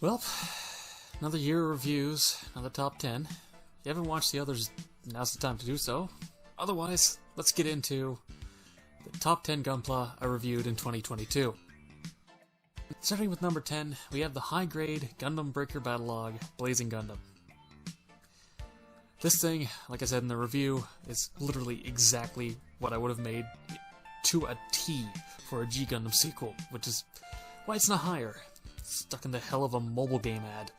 Well, another year of reviews, another top 10. If you haven't watched the others, now's the time to do so. Otherwise, let's get into the top 10 Gunpla I reviewed in 2022. Starting with number 10, we have the high-grade Gundam Breaker Battlelog Blazing Gundam. This thing, like I said in the review, is literally exactly what I would have made to a T for a G Gundam sequel, which is why it's not higher. It's stuck in the hell of a mobile game ad.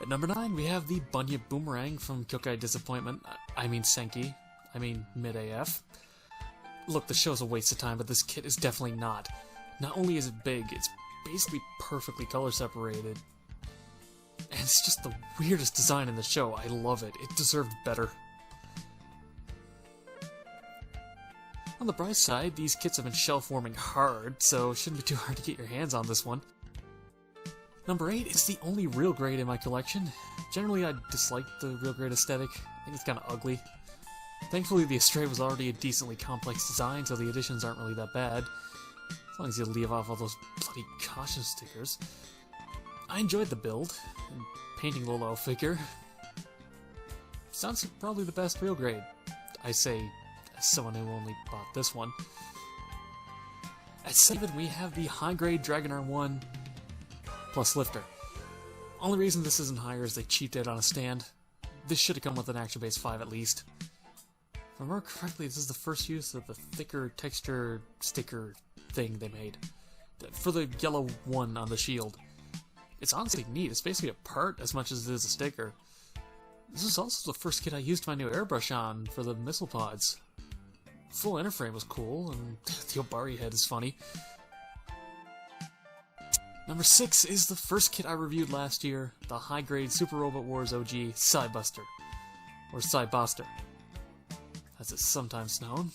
At number 9, we have the Bunyip Boomerang from Kyokai Disappointment. I mean Senki. I mean Mid-AF. Look, the show's a waste of time, but this kit is definitely not. Not only is it big, it's basically perfectly color separated. And it's just the weirdest design in the show. I love it. It deserved better. On the bright side, these kits have been shell forming hard, so it shouldn't be too hard to get your hands on this one. Number 8 is the only real grade in my collection. Generally, I dislike the real grade aesthetic. I think it's kind of ugly. Thankfully, the Astray was already a decently complex design, so the additions aren't really that bad. As long as you leave off all those bloody caution stickers. I enjoyed the build, and painting Lolo figure. Sounds probably the best real grade. I say, as someone who only bought this one. At 7, we have the high-grade Dragon R1 plus lifter. Only reason this isn't higher is they cheaped out on a stand. This should have come with an Action Base 5 at least. If I remember correctly, this is the first use of the thicker texture sticker thing they made. For the yellow one on the shield. It's honestly neat. It's basically a part as much as it is a sticker. This is also the first kit I used my new airbrush on for the missile pods. Full interframe was cool, and the Obari head is funny. Number 6 is the first kit I reviewed last year, the high-grade Super Robot Wars OG Psybuster, or Psybuster, as it's sometimes known.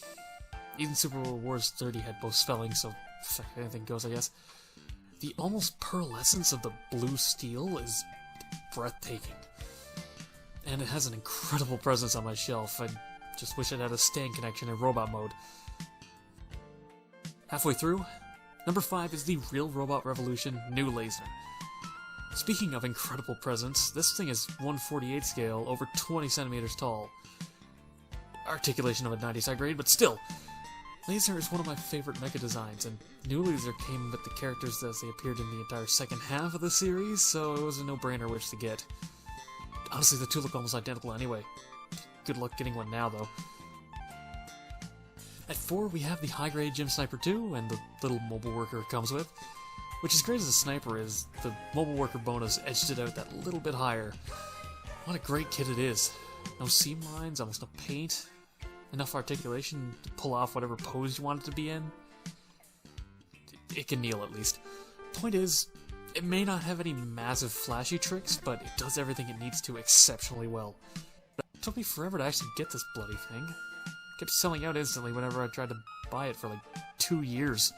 Even Super Robot Wars 30 had both spellings, so anything goes, I guess. The almost pearlescence of the blue steel is breathtaking. And it has an incredible presence on my shelf. I just wish it had a stand connection in robot mode. Halfway through, number 5 is the Real Robot Revolution New Laser. Speaking of incredible presence, this thing is 1/48 scale, over 20 centimeters tall. Articulation of a 90 side grade, but still! Laser is one of my favorite mecha designs, and New Laser came with the characters as they appeared in the entire second half of the series, so it was a no-brainer which to get. Honestly, the two look almost identical anyway. Good luck getting one now, though. At 4, we have the high-grade Gym Sniper 2, and the little mobile worker it comes with. Which, as great as the sniper is, the mobile worker bonus edged it out that little bit higher. What a great kit it is. No seam lines, almost no paint. Enough articulation to pull off whatever pose you want it to be in. It can kneel, at least. Point is, it may not have any massive flashy tricks, but it does everything it needs to exceptionally well. It took me forever to actually get this bloody thing. It kept selling out instantly whenever I tried to buy it for like 2 years.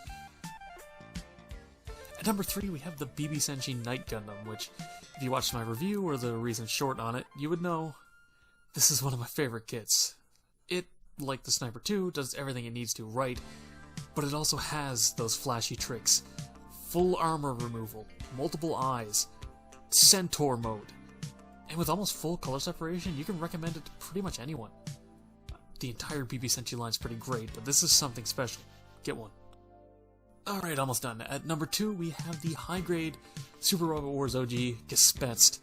At number 3, we have the BB Senshi Night Gundam, which, if you watched my review or the recent short on it, you would know this is one of my favorite kits. It, like the Sniper 2, does everything it needs to right, but it also has those flashy tricks. Full armor removal, multiple eyes, Centaur mode, and with almost full color separation, you can recommend it to pretty much anyone. The entire BB Senshi line is pretty great, but this is something special. Get one. Alright, almost done. At number 2, we have the high-grade Super Robot Wars OG Gespenst.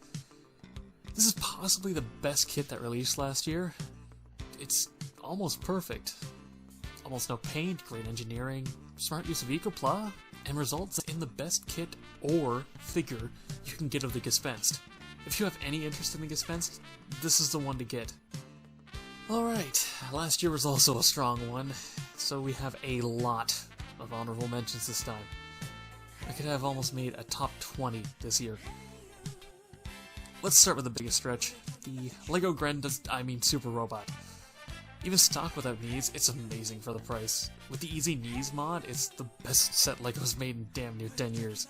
This is possibly the best kit that released last year. It's almost perfect. Almost no paint, great engineering, smart use of Ecopla, and results in the best kit or figure you can get of the Gespenst. If you have any interest in the Gespenst, this is the one to get. Alright, last year was also a strong one, so we have a lot of honorable mentions this time. I could have almost made a top 20 this year. Let's start with the biggest stretch, the LEGO Super Robot. Even stock without knees, it's amazing for the price. With the Easy Knees mod, it's the best set LEGO's made in damn near 10 years.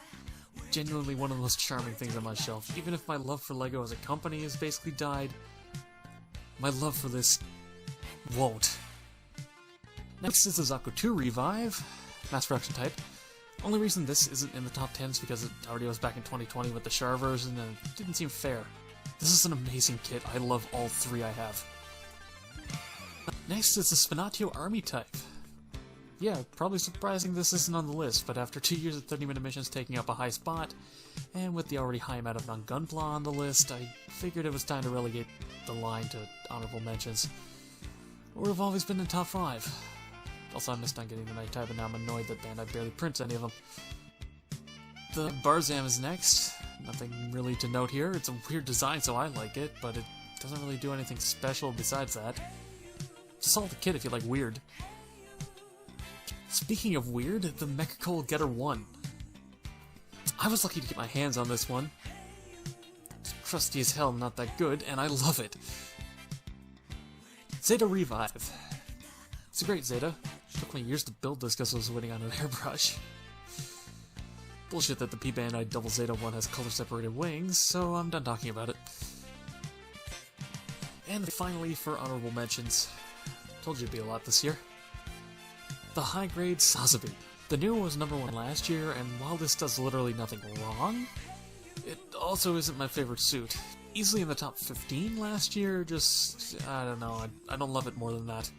Genuinely one of the most charming things on my shelf. Even if my love for LEGO as a company has basically died, my love for this won't. Next is the Zaku 2 Revive, mass production type. Only reason this isn't in the top 10 is because it already was back in 2020 with the Char version, and it didn't seem fair. This is an amazing kit. I love all three I have. Next is the Spinatio Army type. Yeah, probably surprising this isn't on the list, but after 2 years of 30-minute missions taking up a high spot, and with the already high amount of non-Gunpla on the list, I figured it was time to relegate the line to honorable mentions. It would have always been in top 5. Also, I missed on getting the night type, and now I'm annoyed that Bandai barely prints any of them. The Barzam is next. Nothing really to note here. It's a weird design, so I like it, but it doesn't really do anything special besides that. Just solve the kit if you like weird. Speaking of weird, the Mechacoal Getter 1. I was lucky to get my hands on this one. It's crusty as hell, not that good, and I love it. Zeta Revive. It's a great Zeta. Took me years to build this because I was waiting on an airbrush. Bullshit that the P-Bandai Double Zeta one has color-separated wings, so I'm done talking about it. And finally, for honorable mentions. Told you it'd be a lot this year. The high-grade Sazabi. The new one was #1 last year, and while this does literally nothing wrong, it also isn't my favorite suit. Easily in the top 15 last year, just, I don't know, I don't love it more than that.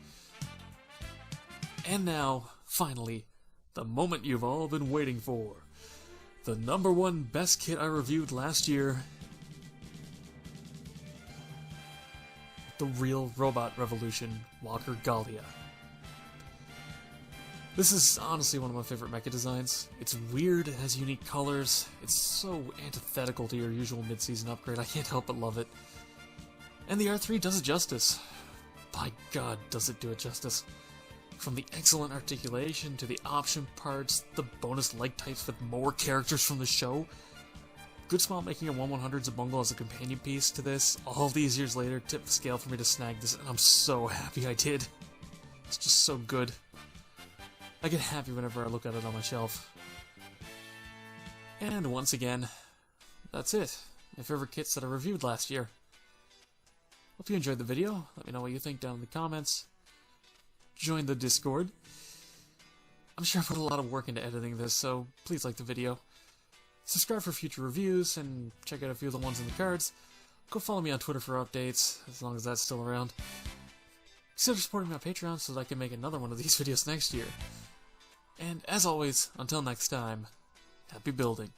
And now, finally, the moment you've all been waiting for. The #1 best kit I reviewed last year. The Real Robot Revolution Walker Gallia. This is honestly one of my favorite mecha designs. It's weird, it has unique colors, it's so antithetical to your usual mid-season upgrade, I can't help but love it. And the R3 does it justice. By God, does it do it justice. From the excellent articulation, to the option parts, the bonus leg types with more characters from the show. Good Smile making a 1/100 Zabungle as a companion piece to this, all these years later, tipped the scale for me to snag this, and I'm so happy I did. It's just so good. I get happy whenever I look at it on my shelf. And once again, that's it. My favorite kits that I reviewed last year. Hope you enjoyed the video. Let me know what you think down in the comments. Join the Discord. I'm sure I put a lot of work into editing this, so please like the video. Subscribe for future reviews, and check out a few of the ones in the cards. Go follow me on Twitter for updates, as long as that's still around. Consider supporting me on Patreon so that I can make another one of these videos next year. And as always, until next time, happy building.